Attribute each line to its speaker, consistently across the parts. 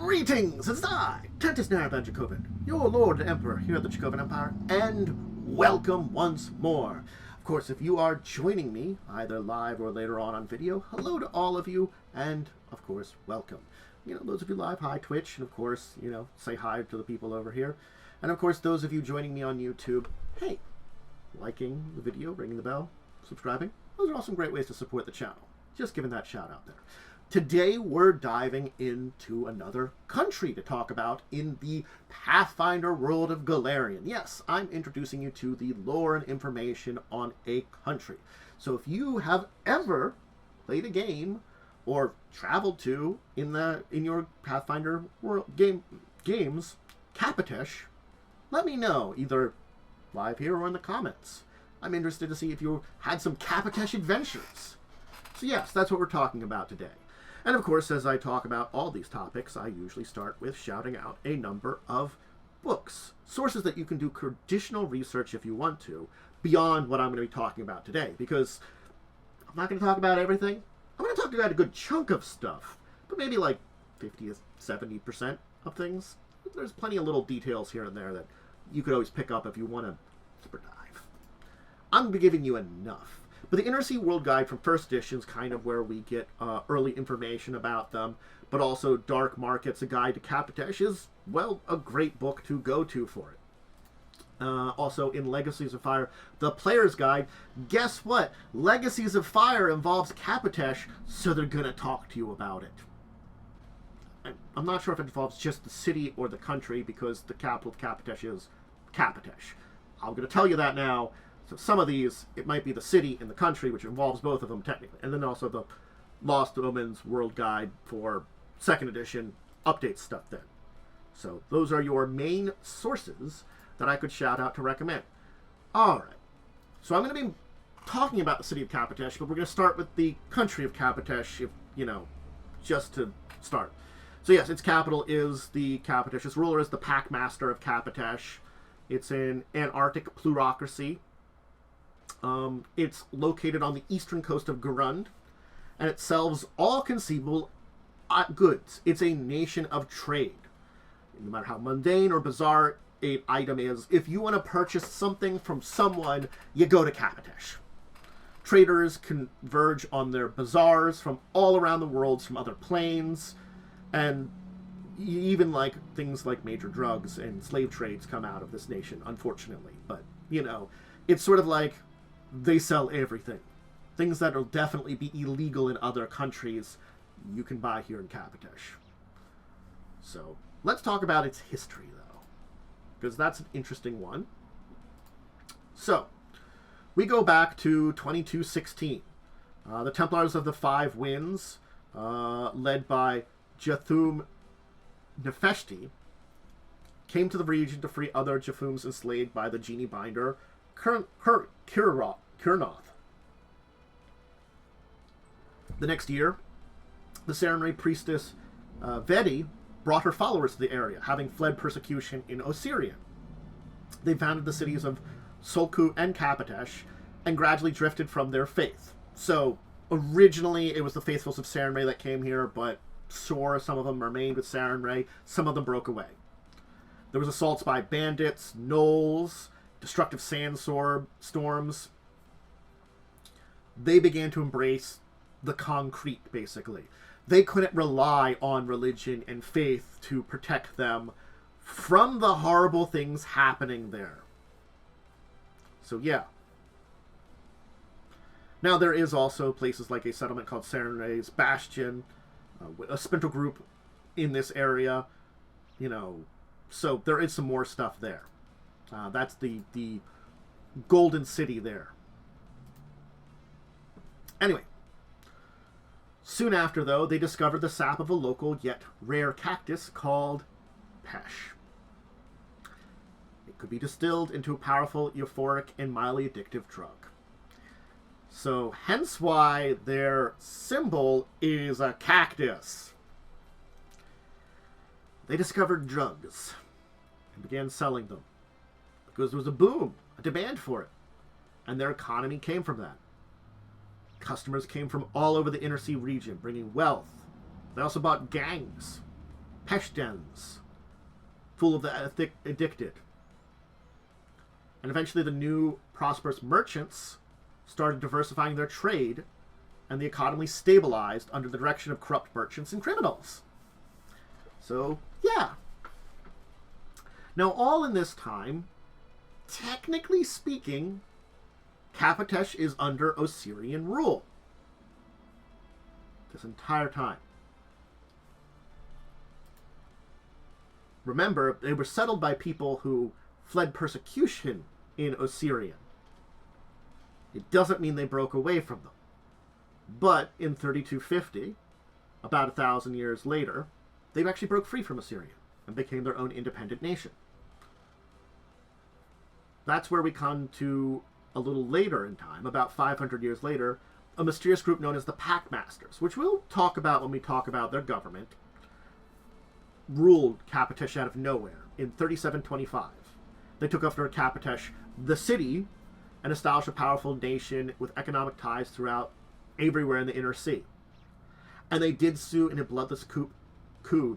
Speaker 1: Greetings, it's I, Tentis Naraban Dracovin, your Lord and Emperor here at the Dracovin Empire, and welcome once more. Of course, if you are joining me, either live or later on video, hello to all of you, and, of course, welcome. You know, those of you live, hi Twitch, and of course, you know, say hi to the people over here. And of course, those of you joining me on YouTube, hey, liking the video, ringing the bell, subscribing, those are all some great ways to support the channel. Just giving that shout out there. Today, we're diving into another country to talk about in the Pathfinder world of Golarion. Yes, I'm introducing you to the lore and information on a country. So if you have ever played a game or traveled to in your Pathfinder world games, Katapesh, let me know, either live here or in the comments. I'm interested to see if you had some Katapesh adventures. So yes, that's what we're talking about today. And of course, as I talk about all these topics, I usually start with shouting out a number of books, sources that you can do traditional research if you want to, beyond what I'm going to be talking about today, because I'm not going to talk about everything. I'm going to talk about a good chunk of stuff, but maybe like 50 to 70% of things. There's plenty of little details here and there that you could always pick up if you want to deeper dive. I'm going to be giving you enough. But the Inner Sea World Guide from first edition is kind of where we get early information about them, but also Dark Markets, A Guide to Katapesh is, well, a great book to go to for it. Also, in Legacies of Fire, the Player's Guide, guess what? Legacies of Fire involves Katapesh, so they're going to talk to you about it. I'm not sure if it involves just the city or the country, because the capital of Katapesh is Katapesh. I'm going to tell you that now. So some of these, it might be the city and the country, which involves both of them technically. And then also the Lost Omens World Guide for 2nd edition updates stuff then. So those are your main sources that I could shout out to recommend. Alright. So I'm going to be talking about the city of Katapesh, but we're going to start with the country of Katapesh, if, you know, just to start. So yes, its capital is the Katapesh. Its ruler is the Packmaster of Katapesh. It's an Antarctic plutocracy. It's located on the eastern coast of Garund, and it sells all conceivable goods. It's a nation of trade. No matter how mundane or bizarre an item is, if you want to purchase something from someone, you go to Katapesh. Traders converge on their bazaars from all around the world, from other planes, and even like things like major drugs and slave trades come out of this nation, unfortunately. But, you know, it's sort of like they sell everything. Things that will definitely be illegal in other countries, you can buy here in Katapesh. So, let's talk about its history, though, because that's an interesting one. So, we go back to 2216. The Templars of the Five Winds, led by Jathum Nefeshti, came to the region to free other Jathums enslaved by the genie binder Kurnoth. The next year, the Sarenrae priestess Vedi brought her followers to the area, having fled persecution in Osirian. They founded the cities of Solku and Katapesh, and gradually drifted from their faith. So, originally, it was the faithfuls of Sarenrae that came here, but sure, some of them remained with Sarenrae, some of them broke away. There was assaults by bandits, gnolls, destructive storms. They began to embrace the concrete, basically. They couldn't rely on religion and faith to protect them from the horrible things happening there. So, yeah. Now, there is also places like a settlement called Sarenrae's Bastion, a splinter group in this area, you know, so there is some more stuff there. That's the Golden City there. Anyway, soon after, though, they discovered the sap of a local yet rare cactus called Pesh. It could be distilled into a powerful, euphoric, and mildly addictive drug. So, hence why their symbol is a cactus. They discovered drugs and began selling them, because there was a boom, a demand for it, and their economy came from that. Customers came from all over the Inner Sea region, bringing wealth. They also bought gangs. pesh dens, full of the addicted. And eventually the new prosperous merchants started diversifying their trade, and the economy stabilized under the direction of corrupt merchants and criminals. So, yeah. Now, all in this time, technically speaking, Katapesh is under Osirian rule. This entire time. Remember, they were settled by people who fled persecution in Osirian. It doesn't mean they broke away from them. But in 3250, about 1,000 years later, they actually broke free from Osirian and became their own independent nation. That's where we come to a little later in time, about 500 years later, a mysterious group known as the Packmasters, which we'll talk about when we talk about their government, ruled Katapesh out of nowhere in 3725. They took over Katapesh, the city, and established a powerful nation with economic ties throughout everywhere in the Inner Sea. And they did so in a bloodless coup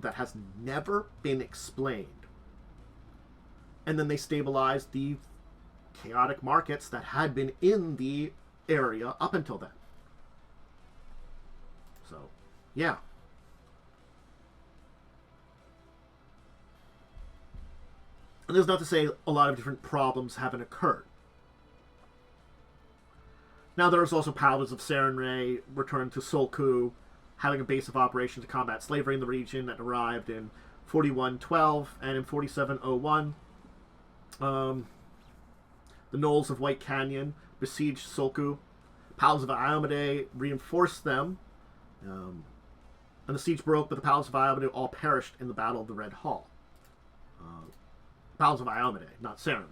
Speaker 1: that has never been explained. And then they stabilized the chaotic markets that had been in the area up until then. So, yeah. And there's not to say a lot of different problems haven't occurred. Now there's also Paladins of Serenray returned to Solku, having a base of operations to combat slavery in the region that arrived in 4112 and in 4701. The Knolls of White Canyon besieged Solku. Paladins of Iomade reinforced them. And the siege broke, but the Paladins of Iomade all perished in the Battle of the Red Hall. Paladins of Iomade, not Serenray.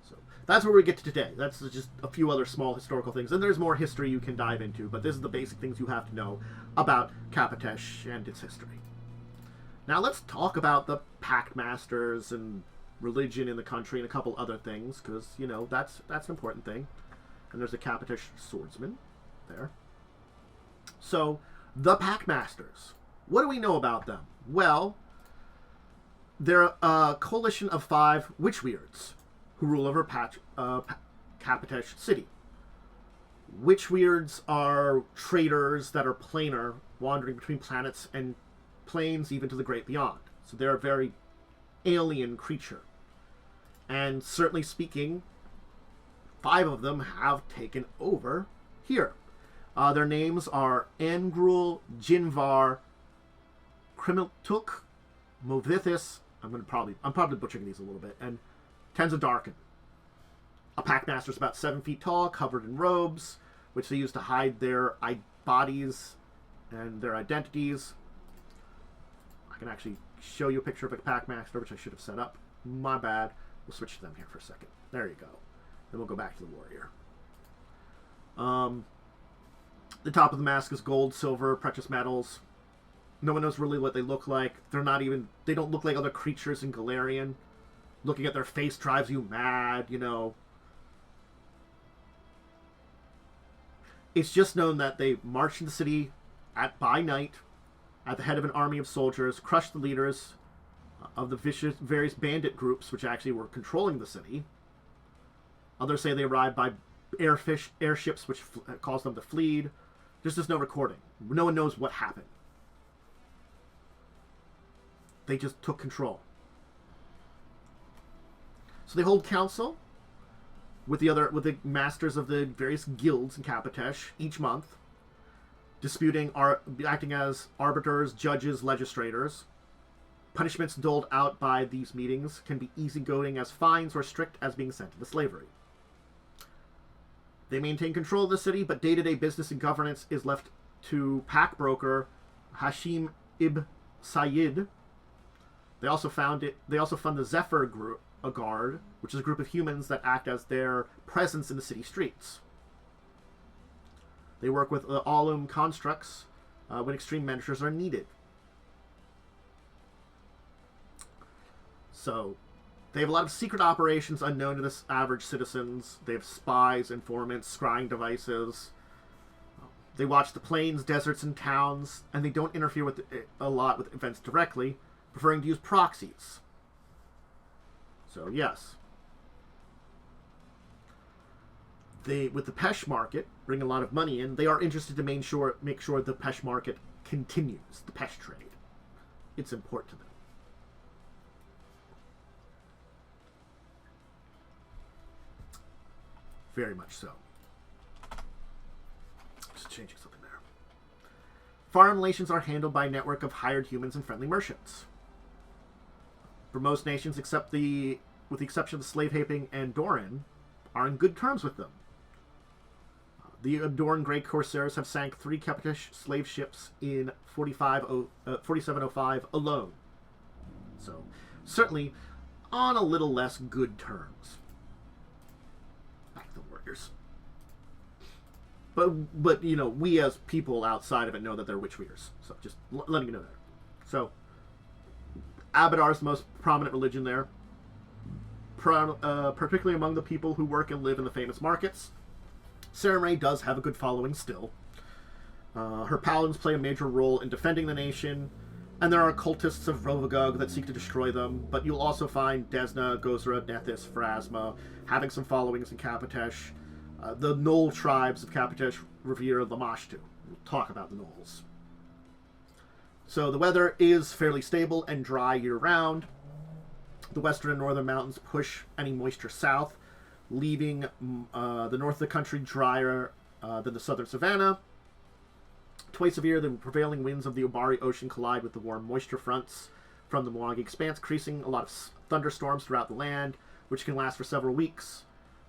Speaker 1: So that's where we get to today. That's just a few other small historical things. And there's more history you can dive into, but this is the basic things you have to know about Katapesh and its history. Now let's talk about the Packmasters and religion in the country and a couple other things, because, you know, that's an important thing. And there's a Katapesh swordsman there. So, the Packmasters. What do we know about them? Well, they're a coalition of 5 witchweirds who rule over Katapesh city. Witchweirds are traders that are planar, wandering between planets and planes even to the great beyond. So they're a very alien creature. And certainly speaking, 5 of them have taken over here. Their names are Angrul, Jinvar, Krimiltuk, Movithis, I'm probably butchering these a little bit, and Tenzadarkin. A Packmaster is about 7 feet tall, covered in robes, which they use to hide their bodies and their identities. I can actually show you a picture of a Packmaster, which I should have set up. My bad. We'll switch to them here for a second. There you go. Then we'll go back to the warrior. The top of the mask is gold, silver, precious metals. No one knows really what they look like. They don't look like other creatures in Golarion. Looking at their face drives you mad, you know. It's just known that they marched in the city by night at the head of an army of soldiers, crushed the leaders of the various bandit groups which actually were controlling the city. Others say they arrived by airships which caused them to flee. There's just no recording. No one knows what happened. They just took control. So they hold council with the masters of the various guilds in Katapesh each month, acting as arbiters, judges, legislators. Punishments doled out by these meetings can be easygoing as fines or strict as being sent into slavery. They maintain control of the city, but day-to-day business and governance is left to pack broker Hashim Ibn Sayyid. They also fund the Zephyr group, a guard, which is a group of humans that act as their presence in the city streets. They work with the Alum constructs when extreme measures are needed. So, they have a lot of secret operations unknown to the average citizens. They have spies, informants, scrying devices. They watch the plains, deserts, and towns, and they don't interfere with a lot with events directly, preferring to use proxies. So, yes. They, with the Pesh market, bring a lot of money in. They are interested to make sure the Pesh market continues, the Pesh trade. It's important to them. Very much so. Just changing something there. Foreign relations are handled by a network of hired humans and friendly merchants. For most nations, with the exception of the slave-haping Andoran, are in good terms with them. The Andoran Grey Corsairs have sank 3 Katapesh slave ships in 4705 alone. So, certainly on a little less good terms. Back to the warriors. But you know, we as people outside of it know that they're witch weavers. So, just letting you know that. So, Abadar is the most prominent religion there. Particularly among the people who work and live in the famous markets. Sarenrae does have a good following still. Her paladins play a major role in defending the nation, and there are cultists of Rovagug that seek to destroy them, but you'll also find Desna, Gozra, Nethys, Pharasma having some followings in Katapesh. The Knoll tribes of Katapesh revere Lamashtu. We'll talk about the Knolls. So the weather is fairly stable and dry year-round. The western and northern mountains push any moisture south, leaving the north of the country drier than the southern savanna. Twice a year, the prevailing winds of the Obari Ocean collide with the warm moisture fronts from the Mwangi Expanse, creasing a lot of thunderstorms throughout the land, which can last for several weeks.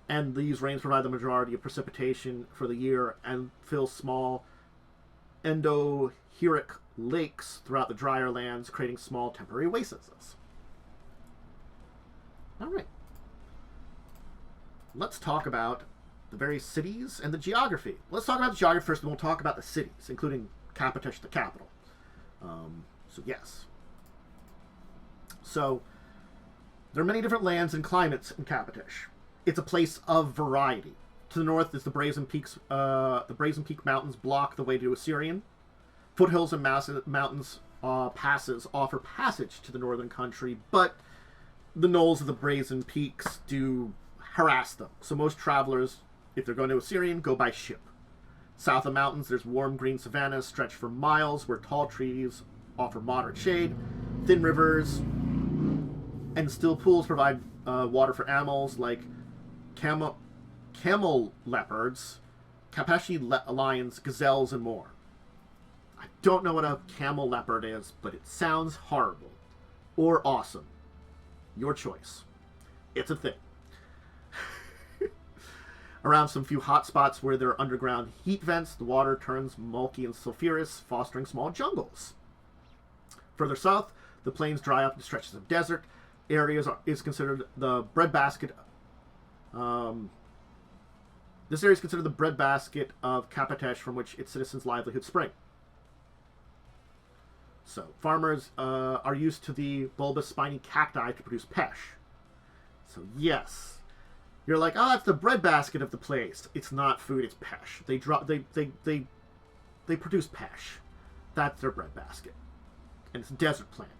Speaker 1: And these rains provide the majority of precipitation for the year and fill small endoheric lakes throughout the drier lands, creating small temporary oases. All right. Let's talk about the various cities and the geography. Let's talk about the geography first, and we'll talk about the cities, including Katapesh, the capital. So, yes. So, there are many different lands and climates in Katapesh. It's a place of variety. To the north is the Brazen Peaks. The Brazen Peak Mountains block the way to Assyrian. Foothills and mountains passes offer passage to the northern country, but the knolls of the Brazen Peaks do harass them. So most travelers, if they're going to Assyrian, go by ship. South of mountains, there's warm green savannas stretched for miles where tall trees offer moderate shade. Thin rivers and still pools provide water for animals like camel leopards, Kapeshi lions, gazelles, and more. I don't know what a camel leopard is, but it sounds horrible. Or awesome. Your choice. It's a thing. Around some few hot spots where there are underground heat vents, the water turns milky and sulfurous, fostering small jungles. Further south, the plains dry up into stretches of desert. Is considered the breadbasket. This area is considered the breadbasket of Katapesh, from which its citizens' livelihoods spring. So, farmers are used to the bulbous, spiny cacti to produce pesh. So, yes. You're like, oh, it's the breadbasket of the place. It's not food, it's pesh. They produce pesh. That's their breadbasket. And it's a desert plant.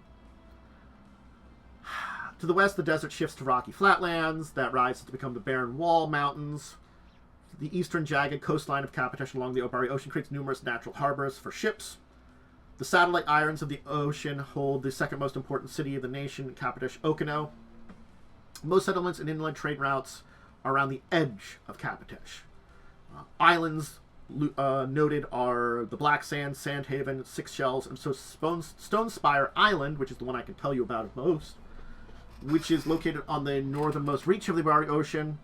Speaker 1: To the west, the desert shifts to rocky flatlands that rise to become the barren wall mountains. The eastern jagged coastline of Katapesh along the Obari Ocean creates numerous natural harbors for ships. The satellite islands of the ocean hold the second most important city of the nation, Katapesh, Okeno. Most settlements and inland trade routes are around the edge of Katapesh. Islands noted are the Black Sand, Sandhaven, Six Shells, and so Stone Spire Island, which is the one I can tell you about most, which is located on the northernmost reach of the Obari Ocean.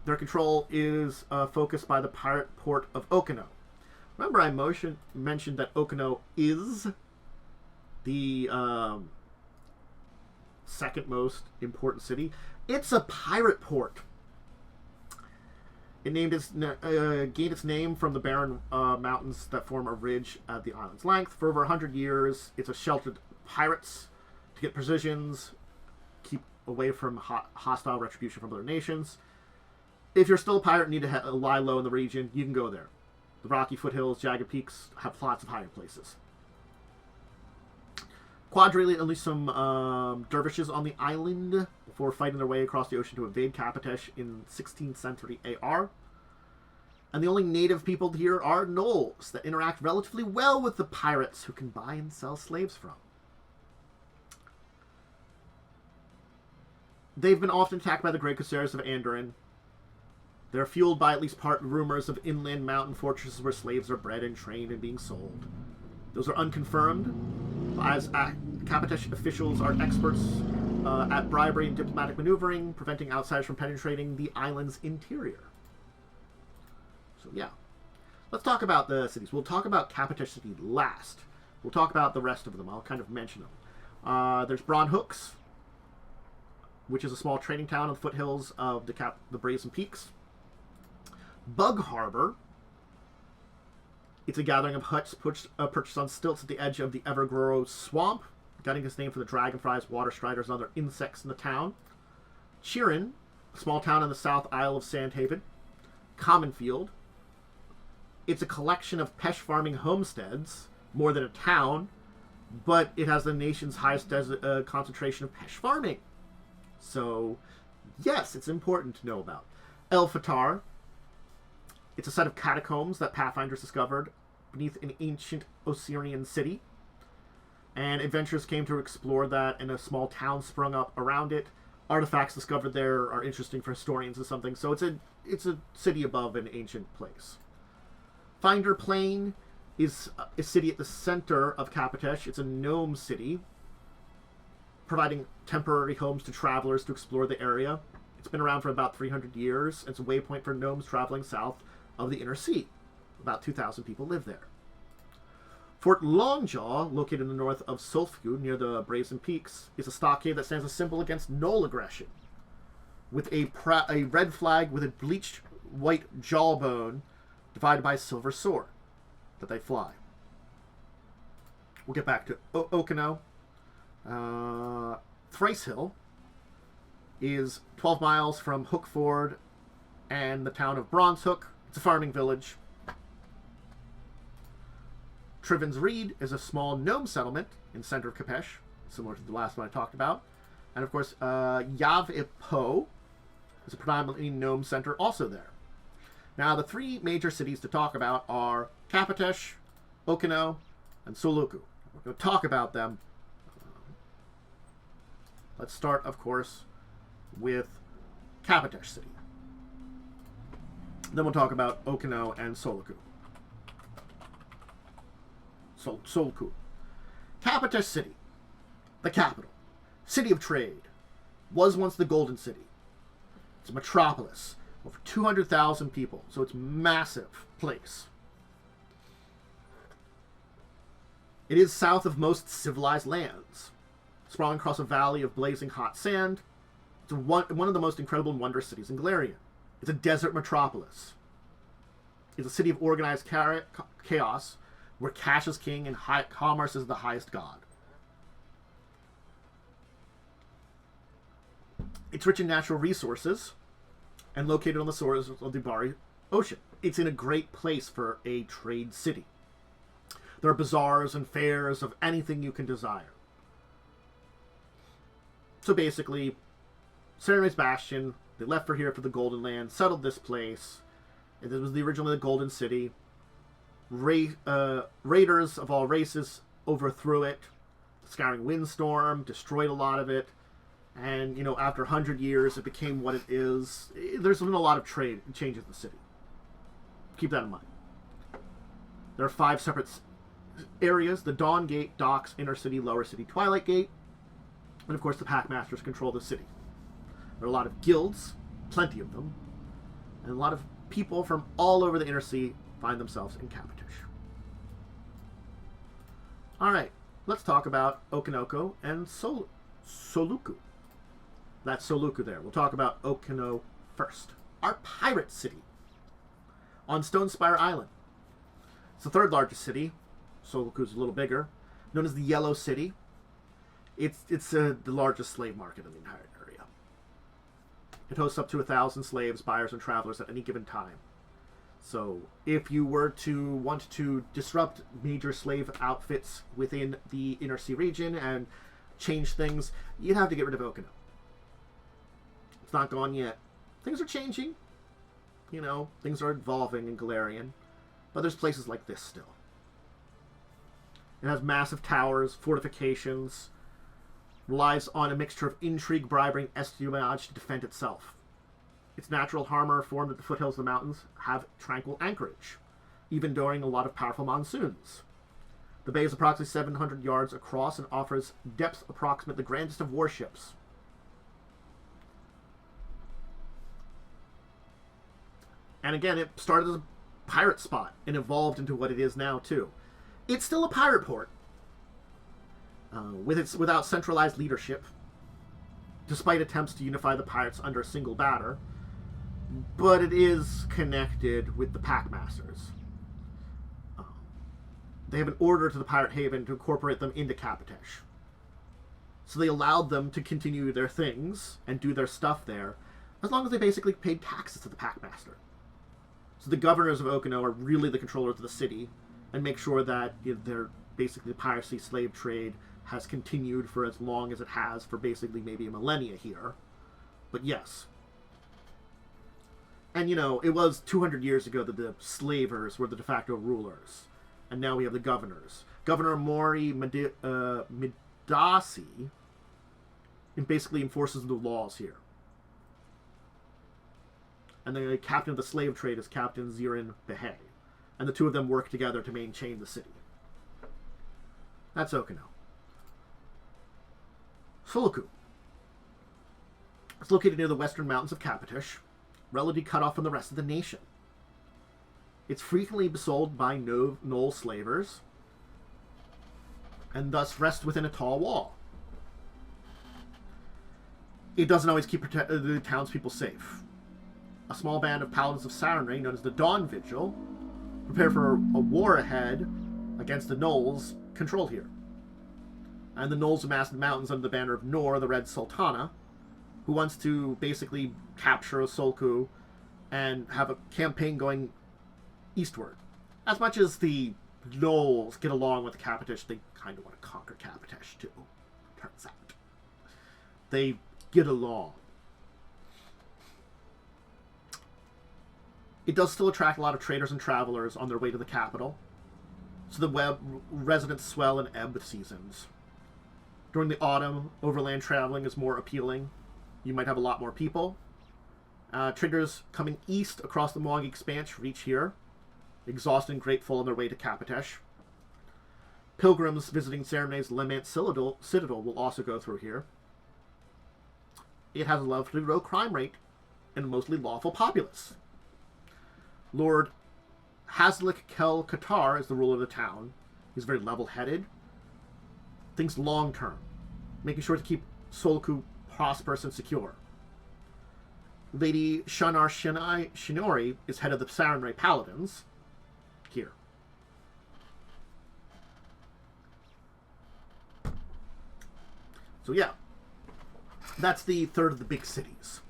Speaker 1: Their control is focused by the pirate port of Okeno. Remember, I mentioned that Okeno is the second most important city. It's a pirate port. It gained its name from the barren mountains that form a ridge at the island's length. For over 100 years, it's a shelter to pirates to get provisions, keep away from hostile retribution from other nations. If you're still a pirate and need to lie low in the region, you can go there. The rocky foothills, jagged peaks have lots of higher places. Quadrillion unleashed some dervishes on the island before fighting their way across the ocean to invade Katapesh in 16th century AR. And the only native people here are gnolls that interact relatively well with the pirates who can buy and sell slaves from. They've been often attacked by the Great Corsairs of Andoran. They're fueled by at least part rumors of inland mountain fortresses where slaves are bred and trained and being sold. Those are unconfirmed, as Katapesh officials are experts at bribery and diplomatic maneuvering, preventing outsiders from penetrating the island's interior. So yeah, let's talk about the cities. We'll talk about Katapesh City last. We'll talk about the rest of them. I'll kind of mention them. There's Braun Hooks, which is a small trading town on the foothills of the Brazen Peaks. Bug Harbor. It's a gathering of huts perched on stilts at the edge of the Evergrow Swamp, getting its name for the dragonflies, water striders, and other insects in the town. Chirin, a small town in the South Isle of Sandhaven. Commonfield. It's a collection of pesh farming homesteads, more than a town, but it has the nation's highest concentration of pesh farming. So, yes, it's important to know about. El Fatar. It's a set of catacombs that Pathfinders discovered beneath an ancient Osirian city. And adventurers came to explore that, and a small town sprung up around it. Artifacts discovered there are interesting for historians or something. So it's a city above an ancient place. Finder Plain is a city at the center of Katapesh. It's a gnome city, providing temporary homes to travelers to explore the area. It's been around for about 300 years. It's a waypoint for gnomes traveling south of the Inner Sea. About 2,000 people live there. Fort Longjaw, located in the north of Solku, near the Brazen Peaks, is a stockade that stands a symbol against gnoll aggression, with a red flag with a bleached white jawbone divided by a silver sword that they fly. We'll get back to Okeno. Thricehill is 12 miles from Hookford and the town of Bronze Hook. It's a farming village. Triven's Reed is a small gnome settlement in the center of Katapesh, similar to the last one I talked about. And of course, Yav-Ipo is a predominantly gnome center also there. Now, the three major cities to talk about are Katapesh, Okeno, and Solku. We're going to talk about them. Let's start, of course, with Katapesh City. Then we'll talk about Okeno and Solku. Solku. Katapesh City, the capital, city of trade, was once the Golden City. It's a metropolis, over 200,000 people, so it's a massive place. It is south of most civilized lands, sprawling across a valley of blazing hot sand. It's one of the most incredible and wondrous cities in Golarion. It's a desert metropolis. It's a city of organized chaos, where cash is king and commerce is the highest god. It's rich in natural resources and located on the shores of the Bari Ocean. It's in a great place for a trade city. There are bazaars and fairs of anything you can desire. So basically, Serenay's Bastion, they left for here for the Golden Land, settled this place. It was originally the Golden City. Raiders of all races overthrew it. The Scouring Windstorm destroyed a lot of it. And, after 100 years, it became what it is. There's been a lot of trade and changes in the city. Keep that in mind. There are 5 separate areas: the Dawn Gate, Docks, Inner City, Lower City, Twilight Gate. And, of course, the Packmasters control the city. There are a lot of guilds, plenty of them, and a lot of people from all over the Inner Sea find themselves in Katapesh. Alright, let's talk about Okeno and Solku. That's Solku there. We'll talk about Okeno first. Our pirate city on Stonespire Island. It's the 3rd largest city. Solku's a little bigger. Known as the Yellow City. It's the largest slave market in the entire area. It hosts up to 1,000 slaves, buyers, and travelers at any given time. So if you were to want to disrupt major slave outfits within the Inner Sea region and change things, you'd have to get rid of Okeno. It's not gone yet. Things are changing. You know, things are evolving in Golarion. But there's places like this still. It has massive towers, fortifications, relies on a mixture of intrigue, bribery, and espionage to defend itself. Its natural armor formed at the foothills of the mountains have tranquil anchorage, even during a lot of powerful monsoons. The bay is approximately 700 yards across and offers depth approximate the grandest of warships. And again, it started as a pirate spot and evolved into what it is now, too. It's still a pirate port, without centralized leadership, despite attempts to unify the pirates under a single banner. But it is connected with the Packmasters. They have an order to the Pirate Haven to incorporate them into Katapesh. So they allowed them to continue their things and do their stuff there, as long as they basically paid taxes to the Packmaster. So the governors of Okeno are really the controllers of the city, and make sure that they're basically the piracy slave trade has continued for as long as it has, for basically maybe a millennia here. But yes. And, you know, it was 200 years ago that the slavers were the de facto rulers. And now we have the governors. Governor Mori Midasi basically enforces the laws here. And the captain of the slave trade is Captain Zirin Behe. And the two of them work together to maintain the city. That's Okeno. Solku. It's located near the western mountains of Katapesh, relatively cut off from the rest of the nation. It's frequently besold by Knoll slavers, and thus rests within a tall wall. It doesn't always keep the townspeople safe. A small band of paladins of Sarenrae, known as the Dawn Vigil, prepare for a war ahead against the Knolls, control here. And the Knolls amassed the mountains under the banner of Nor, the Red Sultana, who wants to basically capture Solku and have a campaign going eastward. As much as the Knolls get along with the Katapesh, they kind of want to conquer Katapesh too, turns out. They get along. It does still attract a lot of traders and travelers on their way to the capital, so the residents swell and ebb with seasons. During the autumn, overland traveling is more appealing. You might have a lot more people. Traders coming east across the Mwangi Expanse reach here, exhausted and grateful on their way to Katapesh. Pilgrims visiting Sarenrae's Lament Citadel will also go through here. It has a relatively low crime rate and mostly lawful populace. Lord Haslik Kel Qatar is the ruler of the town. He's very level-headed. Thinks long-term, making sure to keep Solku prosperous and secure. Lady Shanar Shinori is head of the Sarenrae Paladins. Here. So yeah, that's the third of the big cities.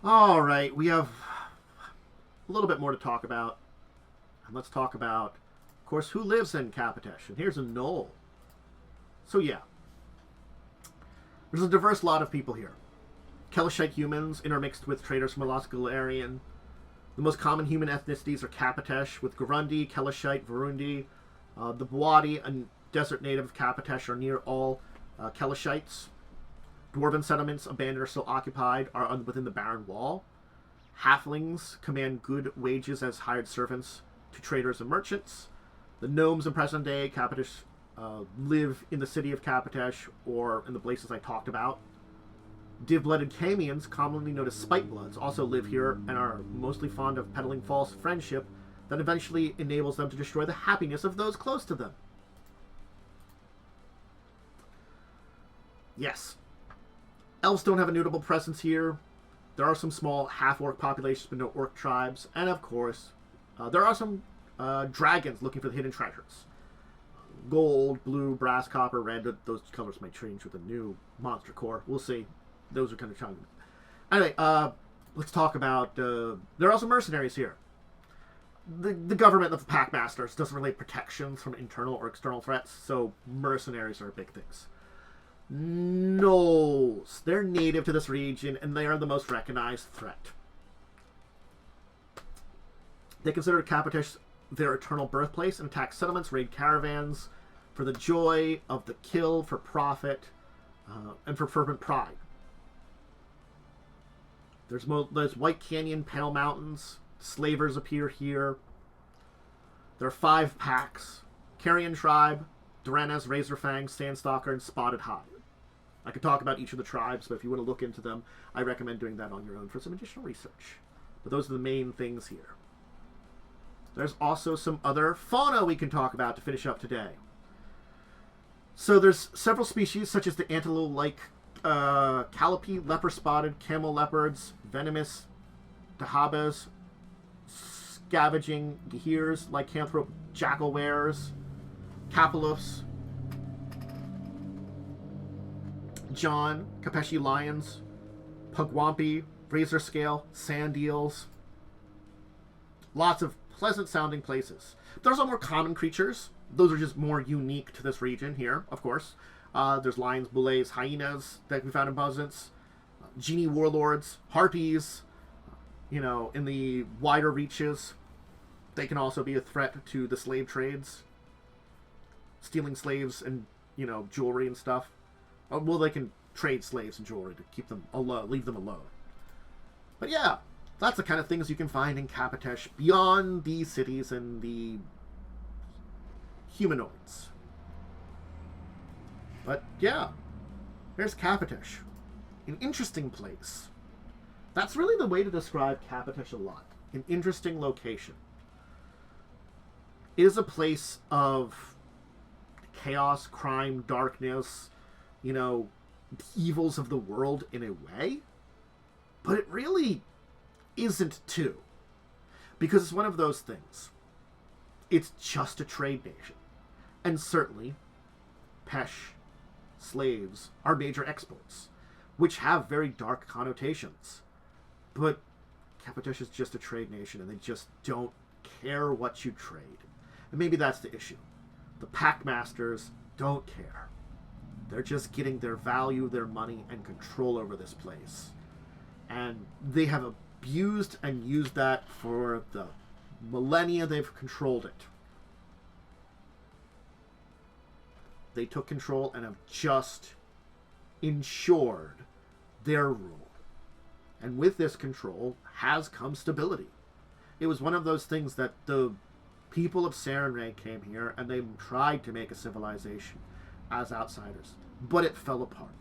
Speaker 1: Alright, we have a little bit more to talk about. And let's talk about, of course, who lives in Katapesh. And here's a Knoll. So yeah, there's a diverse lot of people here. Kelishite humans intermixed with traders from Golarion. The most common human ethnicities are Katapesh, with Garundi, Kelishite, Varundi. The Bwadi, a desert native of Katapesh, are near all Kelishites. Dwarven settlements, abandoned or still occupied, are within the barren wall. Halflings command good wages as hired servants to traders and merchants. The gnomes in present day Katapesh live in the city of Katapesh or in the places I talked about. Div-blooded Camians, commonly known as Spitebloods, also live here and are mostly fond of peddling false friendship that eventually enables them to destroy the happiness of those close to them. Yes. Elves don't have a notable presence here. There are some small half-orc populations, but no orc tribes. And of course, there are some dragons looking for the hidden treasures. Gold, blue, brass, copper, red. Those colors might change with the new monster core. We'll see. Those are kind of chunky. Anyway, let's talk about... there are also mercenaries here. the government of the Packmasters doesn't really have protections from internal or external threats, so mercenaries are big things. Gnolls. They're native to this region, and they are the most recognized threat. They consider Katapesh their eternal birthplace and attack settlements, raid caravans for the joy of the kill, for profit, and for fervent pride. There's White Canyon, Pale Mountains. Slavers appear here. There are 5 packs. Carrion Tribe, Duranez, Razorfang, Sandstalker, and Spotted Hide. I could talk about each of the tribes, but if you want to look into them, I recommend doing that on your own for some additional research. But those are the main things here. There's also some other fauna we can talk about to finish up today. So there's several species, such as the antelope-like calliope, leopard-spotted, camel leopards, venomous dahabas, scavenging gehears, lycanthrope jackalwares, capelus, John, Kapeshi lions, pugwampi, razor scale, sand eels. Lots of pleasant sounding places. There's some more common creatures. Those are just more unique to this region here, of course. There's lions, bullays, hyenas that can be found in Buzzants, genie warlords, harpies, you know, in the wider reaches. They can also be a threat to the slave trades, stealing slaves and, you know, jewelry and stuff. Well, they can trade slaves and jewelry to keep them alone, leave them alone. But yeah, that's the kind of things you can find in Katapesh beyond the cities and the humanoids. But yeah, there's Katapesh. An interesting place. That's really the way to describe Katapesh a lot. An interesting location. It is a place of chaos, crime, darkness, you know, the evils of the world in a way. But it really isn't too. Because it's one of those things. It's just a trade nation. And certainly, Pesh slaves are major exports, which have very dark connotations. But Katapesh is just a trade nation, and they just don't care what you trade. And maybe that's the issue. The Packmasters don't care. They're just getting their value, their money, and control over this place. And they have abused and used that for the millennia they've controlled it. They took control and have just ensured their rule. And with this control has come stability. It was one of those things that the people of Sarenrae came here and they tried to make a civilization as outsiders, but it fell apart.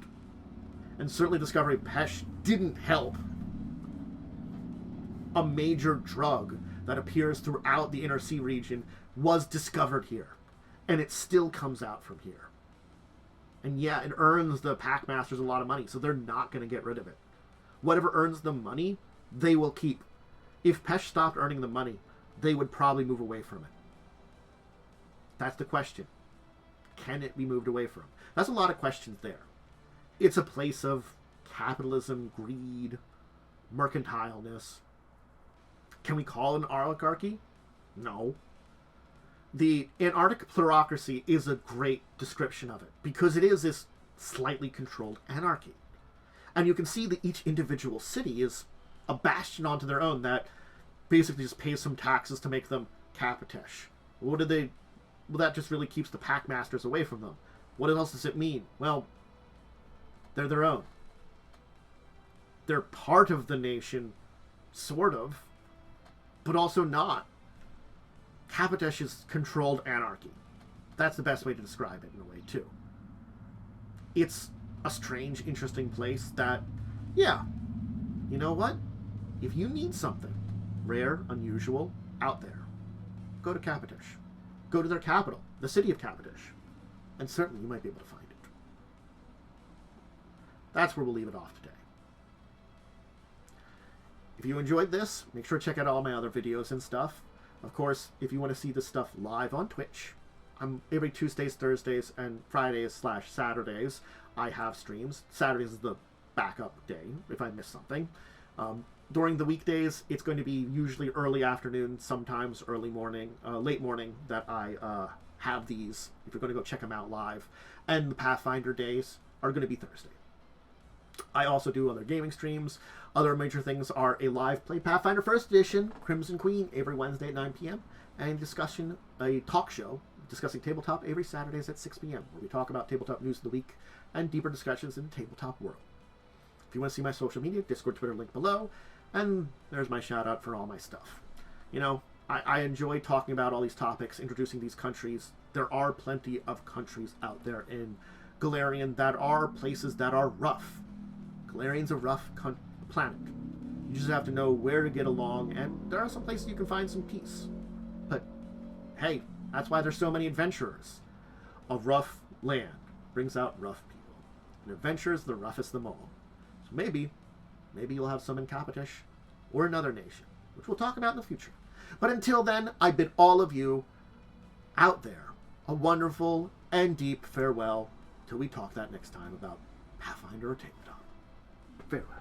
Speaker 1: And certainly discovering Pesh didn't help. A major drug that appears throughout the Inner Sea region was discovered here, and it still comes out from here. And yeah, it earns the Packmasters a lot of money, so they're not going to get rid of it. Whatever earns them money, they will keep. If Pesh stopped earning the money, they would probably move away from it. That's the question. Can it be moved away from? That's a lot of questions there. It's a place of capitalism, greed, mercantileness. Can we call it an oligarchy? No. The Antarctic plurocracy is a great description of it, because it is this slightly controlled anarchy. And you can see that each individual city is a bastion onto their own that basically just pays some taxes to make them Katapesh. What do they... Well, that just really keeps the Packmasters away from them. What else does it mean? Well, they're their own. They're part of the nation, sort of, but also not. Katapesh is controlled anarchy. That's the best way to describe it in a way, too. It's a strange, interesting place that, yeah, you know what? If you need something rare, unusual, out there, go to Katapesh. Go to their capital, the city of Katapesh, and certainly you might be able to find it. That's where we'll leave it off today. If you enjoyed this, make sure to check out all my other videos and stuff. Of course, if you want to see this stuff live on Twitch, I'm every Tuesdays, Thursdays, and Fridays/Saturdays, I have streams. Saturdays is the backup day, if I miss something. During the weekdays, it's going to be usually early afternoon, sometimes early morning, late morning, that I have these, if you're going to go check them out live. And the Pathfinder days are going to be Thursday. I also do other gaming streams. Other major things are a live play Pathfinder First Edition, Crimson Queen, every Wednesday at 9 p.m., and a talk show discussing tabletop every Saturdays at 6 p.m., where we talk about tabletop news of the week and deeper discussions in the tabletop world. If you want to see my social media, Discord, Twitter, link below, and there's my shout out for all my stuff. You know, I enjoy talking about all these topics, introducing these countries. There are plenty of countries out there in Golarion that are places that are rough. Golarion's a rough planet. You just have to know where to get along, and there are some places you can find some peace. But, hey, that's why there's so many adventurers. A rough land brings out rough people. And adventurers, the roughest of them all. So maybe you'll have some in Katapesh or another nation, which we'll talk about in the future. But until then, I bid all of you out there a wonderful and deep farewell till we talk that next time about Pathfinder or Tabletop. Farewell.